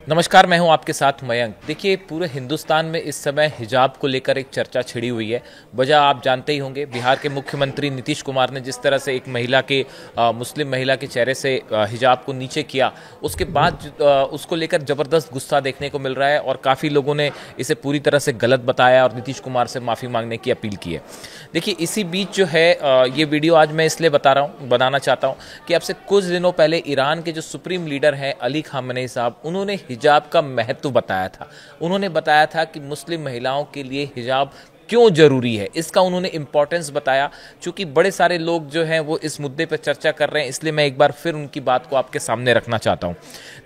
नमस्कार, मैं हूं आपके साथ मयंक। देखिए, पूरे हिंदुस्तान में इस समय हिजाब को लेकर एक चर्चा छिड़ी हुई है। वजह आप जानते ही होंगे, बिहार के मुख्यमंत्री नीतीश कुमार ने जिस तरह से एक मुस्लिम महिला के चेहरे से हिजाब को नीचे किया, उसके बाद उसको लेकर ज़बरदस्त गुस्सा देखने को मिल रहा है और काफ़ी लोगों ने इसे पूरी तरह से गलत बताया और नीतीश कुमार से माफ़ी मांगने की अपील की है। देखिए, इसी बीच जो है ये वीडियो आज मैं इसलिए बनाना चाहता हूँ कि अब से कुछ दिनों पहले ईरान के जो सुप्रीम लीडर हैं अली खामेनेई साहब, उन्होंने हिजाब का महत्व बताया था। उन्होंने बताया था कि मुस्लिम महिलाओं के लिए हिजाब क्यों जरूरी है, इसका उन्होंने इंपॉर्टेंस बताया। चूंकि बड़े सारे लोग जो हैं वो इस मुद्दे पर चर्चा कर रहे हैं, इसलिए मैं एक बार फिर उनकी बात को आपके सामने रखना चाहता हूं।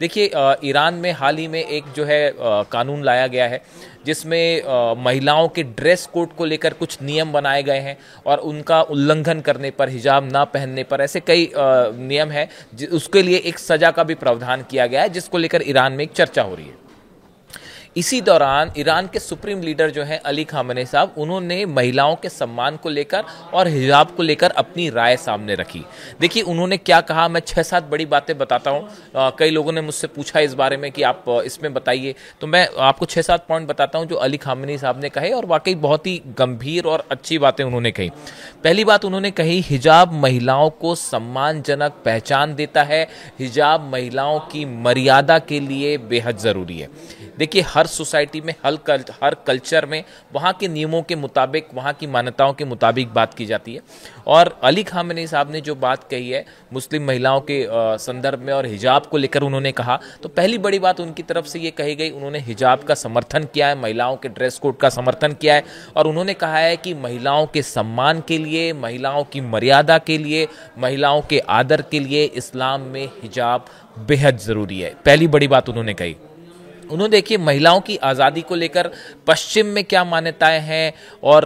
देखिए, ईरान में हाल ही में एक जो है कानून लाया गया है जिसमें महिलाओं के ड्रेस कोड को लेकर कुछ नियम बनाए गए हैं और उनका उल्लंघन करने पर, हिजाब ना पहनने पर, ऐसे कई नियम है। उसके लिए एक सजा का भी प्रावधान किया गया है, जिसको लेकर ईरान में एक चर्चा हो रही है। इसी दौरान ईरान के सुप्रीम लीडर जो हैं अली खामेनेई साहब, उन्होंने महिलाओं के सम्मान को लेकर और हिजाब को लेकर अपनी राय सामने रखी। देखिए, उन्होंने क्या कहा, मैं 6-7 बड़ी बातें बताता हूं। कई लोगों ने मुझसे पूछा इस बारे में कि आप इसमें बताइए, तो मैं आपको 6-7 पॉइंट बताता हूं जो अली खामेनेई साहब ने कहे, और वाकई बहुत ही गंभीर और अच्छी बातें उन्होंने कही। पहली बात उन्होंने कही, हिजाब महिलाओं को सम्मानजनक पहचान देता है। हिजाब महिलाओं की मर्यादा के लिए बेहद ज़रूरी है। देखिए, हर सोसाइटी में, हर कल्चर में वहाँ के नियमों के मुताबिक, वहाँ की मान्यताओं के मुताबिक बात की जाती है। और अली खामेनेई साहब ने जो बात कही है मुस्लिम महिलाओं के संदर्भ में और हिजाब को लेकर उन्होंने कहा, तो पहली बड़ी बात उनकी तरफ से ये कही गई, उन्होंने हिजाब का समर्थन किया है, महिलाओं के ड्रेस कोड का समर्थन किया है, और उन्होंने कहा है कि महिलाओं के सम्मान के लिए, महिलाओं की मर्यादा के लिए, महिलाओं के आदर के लिए इस्लाम में हिजाब बेहद ज़रूरी है। पहली बड़ी बात उन्होंने कही। उन्होंने, देखिए, महिलाओं की आज़ादी को लेकर पश्चिम में क्या मान्यताएं हैं और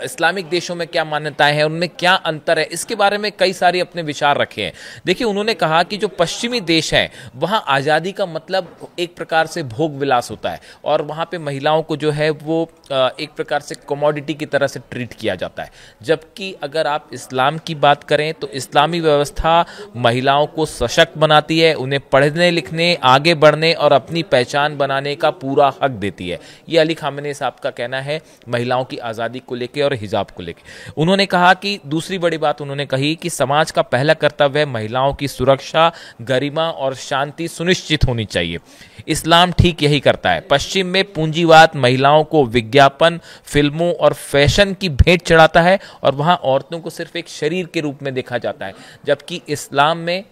इस्लामिक देशों में क्या मान्यताएं हैं, उनमें क्या अंतर है, इसके बारे में कई सारे अपने विचार रखे हैं। देखिए, उन्होंने कहा कि जो पश्चिमी देश हैं वहाँ आज़ादी का मतलब एक प्रकार से भोग विलास होता है और वहाँ पे महिलाओं को जो है वो एक प्रकार से कमोडिटी की तरह से ट्रीट किया जाता है। जबकि अगर आप इस्लाम की बात करें तो इस्लामी व्यवस्था महिलाओं को सशक्त बनाती है, उन्हें पढ़ने लिखने, आगे बढ़ने और अपनी पहचान बनाने का पूरा हक देती है। ये अली खामेनेई साहब का कहना है महिलाओं की आज़ादी को लेकर और हिजाब को लेकर। उन्होंने कहा कि दूसरी बड़ी बात उन्होंने कही कि समाज का पहला कर्तव्य है महिलाओं की सुरक्षा, गरिमा और शांति सुनिश्चित होनी चाहिए। इस्लाम ठीक यही करता है। पश्चिम में पूंजीवाद महिलाओं को विज्ञापन, फिल्मों और फैशन की भेंट चढ़ाता है और वहां औरतों को सिर्फ एक शरीर के रूप में देखा जाता है, जबकि इस्लाम में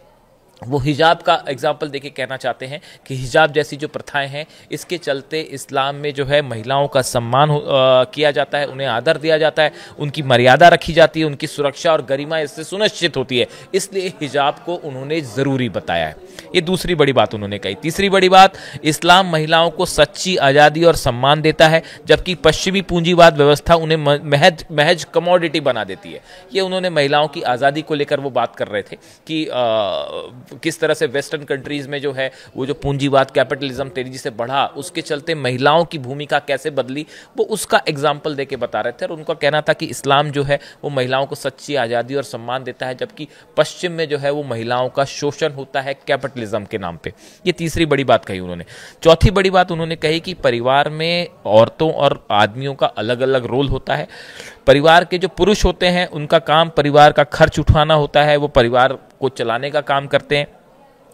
वो हिजाब का एग्जाम्पल देके कहना चाहते हैं कि हिजाब जैसी जो प्रथाएं हैं, इसके चलते इस्लाम में जो है महिलाओं का सम्मान किया जाता है, उन्हें आदर दिया जाता है, उनकी मर्यादा रखी जाती है, उनकी सुरक्षा और गरिमा इससे सुनिश्चित होती है। इसलिए हिजाब को उन्होंने ज़रूरी बताया है। ये दूसरी बड़ी बात उन्होंने कही। तीसरी बड़ी बात, इस्लाम महिलाओं को सच्ची आज़ादी और सम्मान देता है, जबकि पश्चिमी पूंजीवाद व्यवस्था उन्हें महज कमोडिटी बना देती है। ये उन्होंने महिलाओं की आज़ादी को लेकर वो बात कर रहे थे कि किस तरह से वेस्टर्न कंट्रीज में जो है वो जो पूंजीवाद, कैपिटलिज्म तेजी से बढ़ा, उसके चलते महिलाओं की भूमिका कैसे बदली, वो उसका एग्जाम्पल देके बता रहे थे। और उनका कहना था कि इस्लाम जो है वो महिलाओं को सच्ची आज़ादी और सम्मान देता है, जबकि पश्चिम में जो है वो महिलाओं का शोषण होता है कैपिटलिज्म के नाम पे। ये तीसरी बड़ी बात कही उन्होंने। चौथी बड़ी बात उन्होंने कही कि परिवार में औरतों और आदमियों का अलग अलग रोल होता है। परिवार के जो पुरुष होते हैं उनका काम परिवार का खर्च उठाना होता है, वो परिवार को चलाने का काम करते हैं,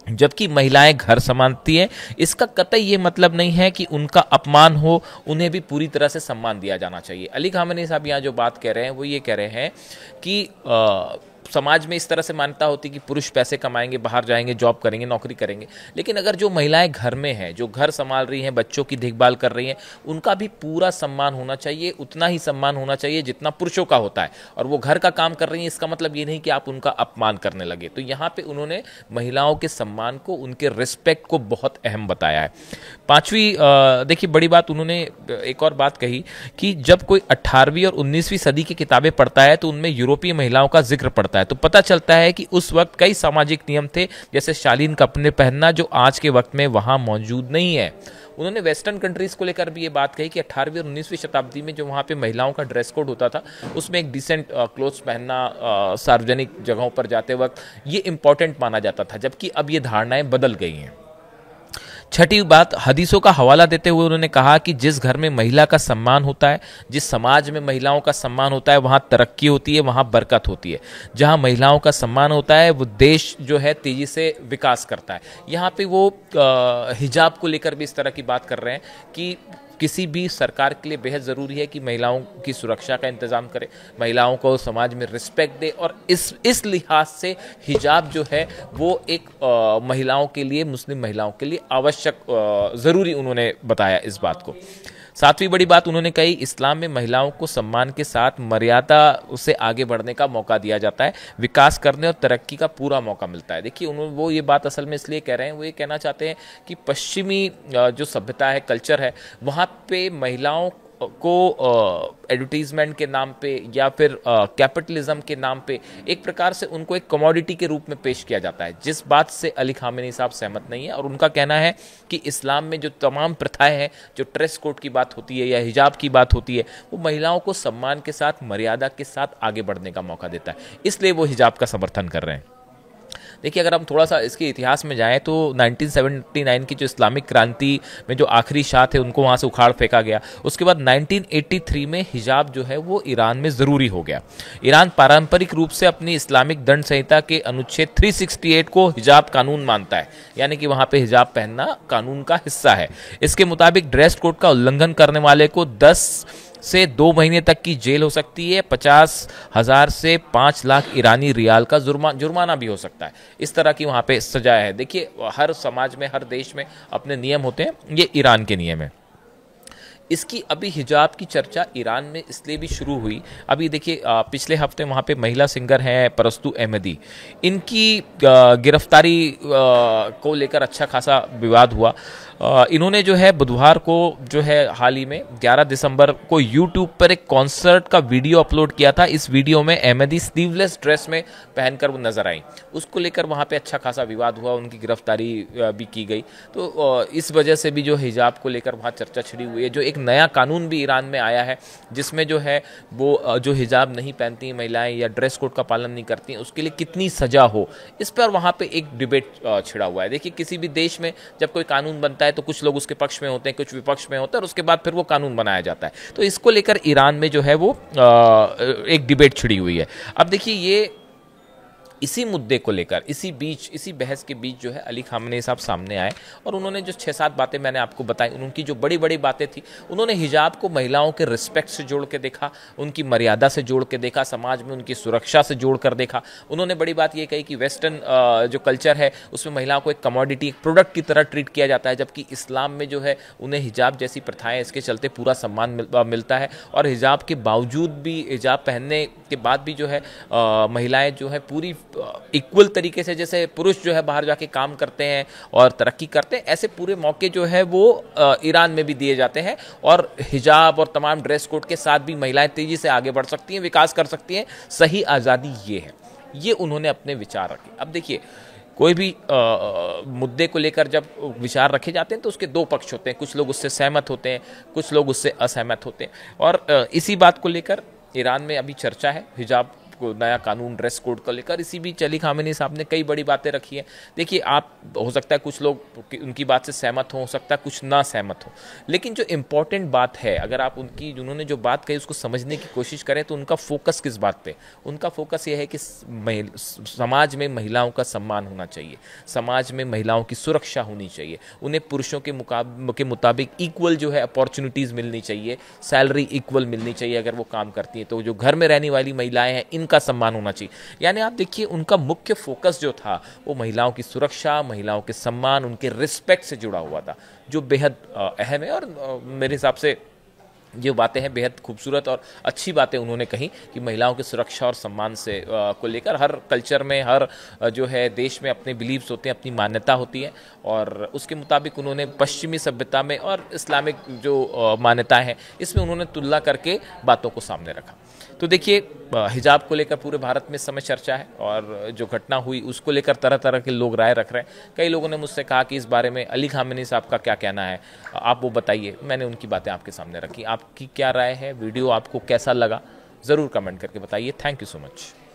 जबकि महिलाएं घर संभालती हैं। इसका कतई ये मतलब नहीं है कि उनका अपमान हो, उन्हें भी पूरी तरह से सम्मान दिया जाना चाहिए। अली खामेनेई साहब यहाँ जो बात कह रहे हैं वो ये कह रहे हैं कि समाज में इस तरह से मान्यता होती है कि पुरुष पैसे कमाएंगे, बाहर जाएंगे, जॉब करेंगे, नौकरी करेंगे, लेकिन अगर जो महिलाएं घर में हैं, जो घर संभाल रही हैं, बच्चों की देखभाल कर रही हैं, उनका भी पूरा सम्मान होना चाहिए, उतना ही सम्मान होना चाहिए जितना पुरुषों का होता है। और वो घर का काम कर रही हैं, इसका मतलब ये नहीं कि आप उनका अपमान करने लगे। तो यहाँ पे उन्होंने महिलाओं के सम्मान को, उनके रिस्पेक्ट को बहुत अहम बताया है। पांचवी देखिए बड़ी बात उन्होंने एक और बात कही कि जब कोई 18वीं और 19वीं सदी की किताबें पढ़ता है तो उनमें यूरोपीय महिलाओं का जिक्र पड़ता है, तो पता चलता है कि उस वक्त कई सामाजिक नियम थे, जैसे शालीन कपड़े पहनना, जो आज के वक्त में वहां मौजूद नहीं है। उन्होंने वेस्टर्न कंट्रीज को लेकर भी ये बात कही कि 18वीं और 19वीं शताब्दी में जो वहाँ पे महिलाओं का ड्रेस कोड होता था, उसमें एक डिसेंट क्लोथ्स पहनना, सार्वजनिक जगहों पर जाते वक्त, ये इंपॉर्टेंट माना जाता था, जबकि अब ये धारणाएं बदल गई हैं। छठी बात, हदीसों का हवाला देते हुए उन्होंने कहा कि जिस घर में महिला का सम्मान होता है, जिस समाज में महिलाओं का सम्मान होता है, वहाँ तरक्की होती है, वहाँ बरकत होती है। जहाँ महिलाओं का सम्मान होता है वो देश जो है तेजी से विकास करता है। यहाँ पे वो हिजाब को लेकर भी इस तरह की बात कर रहे हैं कि किसी भी सरकार के लिए बेहद ज़रूरी है कि महिलाओं की सुरक्षा का इंतज़ाम करे, महिलाओं को समाज में रिस्पेक्ट दे, और इस लिहाज से हिजाब जो है वो एक महिलाओं के लिए, मुस्लिम महिलाओं के लिए आवश्यक, ज़रूरी उन्होंने बताया इस बात को। सातवीं बड़ी बात उन्होंने कही, इस्लाम में महिलाओं को सम्मान के साथ मर्यादा से आगे बढ़ने का मौका दिया जाता है, विकास करने और तरक्की का पूरा मौका मिलता है। देखिए उन्होंने वो ये बात असल में इसलिए कह रहे हैं, वो ये कहना चाहते हैं कि पश्चिमी जो सभ्यता है, कल्चर है, वहाँ पे महिलाओं को एडवर्टीजमेंट के नाम पे या फिर कैपिटलिज्म के नाम पे एक प्रकार से उनको एक कमोडिटी के रूप में पेश किया जाता है, जिस बात से अली खामेनी साहब सहमत नहीं है। और उनका कहना है कि इस्लाम में जो तमाम प्रथाएं हैं, जो ड्रेस कोड की बात होती है या हिजाब की बात होती है, वो महिलाओं को सम्मान के साथ, मर्यादा के साथ आगे बढ़ने का मौका देता है, इसलिए वो हिजाब का समर्थन कर रहे हैं। देखिए अगर हम थोड़ा सा इसके इतिहास में जाएं तो 1979 की जो इस्लामिक क्रांति में जो आखिरी शाह थे उनको वहाँ से उखाड़ फेंका गया। उसके बाद 1983 में हिजाब जो है वो ईरान में ज़रूरी हो गया। ईरान पारंपरिक रूप से अपनी इस्लामिक दंड संहिता के अनुच्छेद 368 को हिजाब कानून मानता है, यानी कि वहाँ पे हिजाब पहनना कानून का हिस्सा है। इसके मुताबिक ड्रेस कोड का उल्लंघन करने वाले को 10 से 2 महीने तक की जेल हो सकती है, 50,000 से 5 लाख ईरानी रियाल का जुर्माना भी हो सकता है। इस तरह की वहाँ पे सजा है। देखिए हर समाज में, हर देश में अपने नियम होते हैं, ये ईरान के नियम है। इसकी अभी हिजाब की चर्चा ईरान में इसलिए भी शुरू हुई, अभी देखिए पिछले हफ्ते वहाँ पे महिला सिंगर हैं परस्तु अहमदी, इनकी गिरफ्तारी को लेकर अच्छा खासा विवाद हुआ। इन्होंने जो है बुधवार को जो है हाल ही में 11 दिसंबर को यूट्यूब पर एक कॉन्सर्ट का वीडियो अपलोड किया था। इस वीडियो में अहमदी स्लीवलेस ड्रेस में पहनकर वो नजर आई, उसको लेकर वहाँ पे अच्छा खासा विवाद हुआ, उनकी गिरफ्तारी भी की गई। तो इस वजह से भी जो हिजाब को लेकर वहाँ चर्चा छिड़ी हुई है। जो एक नया कानून भी ईरान में आया है जिसमें जो है वो जो हिजाब नहीं पहनती महिलाएं या ड्रेस कोड का पालन नहीं करती उसके लिए कितनी सजा हो, इस पर वहाँ पे एक डिबेट छिड़ा हुआ है। देखिए किसी भी देश में जब कोई कानून बनता है तो कुछ लोग उसके पक्ष में होते हैं, कुछ विपक्ष में होते हैं, और उसके बाद फिर वो कानून बनाया जाता है। तो इसको लेकर ईरान में जो है वो एक डिबेट छिड़ी हुई है। अब देखिए ये इसी मुद्दे को लेकर इसी बहस के बीच जो है अली खामेनी साहब सामने आए और उन्होंने जो 6-7 बातें मैंने आपको बताई, उनकी जो बड़ी बड़ी बातें थी, उन्होंने हिजाब को महिलाओं के रिस्पेक्ट से जोड़ के देखा, उनकी मर्यादा से जोड़ के देखा, समाज में उनकी सुरक्षा से जोड़ कर देखा। उन्होंने बड़ी बात ये कही कि वेस्टर्न जो कल्चर है उसमें महिलाओं को एक कमोडिटी, एक प्रोडक्ट की तरह ट्रीट किया जाता है, जबकि इस्लाम में जो है उन्हें हिजाब जैसी प्रथाएं, इसके चलते पूरा सम्मान मिलता है। और हिजाब के बावजूद भी, हिजाब पहनने के बाद भी जो है महिलाएं जो है पूरी इक्वल तरीके से, जैसे पुरुष जो है बाहर जाके काम करते हैं और तरक्की करते हैं, ऐसे पूरे मौके जो है वो ईरान में भी दिए जाते हैं। और हिजाब और तमाम ड्रेस कोड के साथ भी महिलाएं तेजी से आगे बढ़ सकती हैं, विकास कर सकती हैं। सही आज़ादी ये है, ये उन्होंने अपने विचार रखे। अब देखिए कोई भी मुद्दे को लेकर जब विचार रखे जाते हैं तो उसके 2 पक्ष होते हैं, कुछ लोग उससे सहमत होते हैं, कुछ लोग उससे असहमत होते हैं। और इसी बात को लेकर ईरान में अभी चर्चा है, हिजाब को नया कानून, ड्रेस कोड को लेकर। इसी बीच अली खामेनी साहब ने कई बड़ी बातें रखी हैं। देखिए आप, हो सकता है कुछ लोग उनकी बात से सहमत हो सकता है कुछ ना सहमत हो, लेकिन जो इम्पोर्टेंट बात है, अगर आप उन्होंने जो बात कही उसको समझने की कोशिश करें तो उनका फोकस किस बात पे, उनका फोकस ये है कि समाज में महिलाओं का सम्मान होना चाहिए, समाज में महिलाओं की सुरक्षा होनी चाहिए, उन्हें पुरुषों के मुताबिक इक्वल जो है अपॉर्चुनिटीज़ मिलनी चाहिए, सैलरी इक्वल मिलनी चाहिए अगर वो काम करती हैं। तो जो घर में रहने वाली महिलाएं हैं इनका सम्मान होना चाहिए। यानी आप देखिए उनका मुख्य फोकस जो था वो महिलाओं की सुरक्षा, महिलाओं के सम्मान, उनके रिस्पेक्ट से जुड़ा हुआ था, जो बेहद अहम है। और मेरे हिसाब से ये बातें हैं बेहद खूबसूरत और अच्छी बातें उन्होंने कही कि महिलाओं की सुरक्षा और सम्मान से को लेकर हर कल्चर में, हर जो है देश में अपने बिलीव्स होते हैं, अपनी मान्यता होती है, और उसके मुताबिक उन्होंने पश्चिमी सभ्यता में और इस्लामिक जो मान्यताएं हैं इसमें उन्होंने तुलना करके बातों को सामने रखा। तो देखिए हिजाब को लेकर पूरे भारत में इस समय चर्चा है, और जो घटना हुई उसको लेकर तरह तरह के लोग राय रख रहे हैं। कई लोगों ने मुझसे कहा कि इस बारे में अली खामेनी साहब का क्या कहना है, आप वो बताइए। मैंने उनकी बातें आपके सामने रखी। आपकी क्या राय है, वीडियो आपको कैसा लगा, ज़रूर कमेंट करके बताइए। Thank you so much.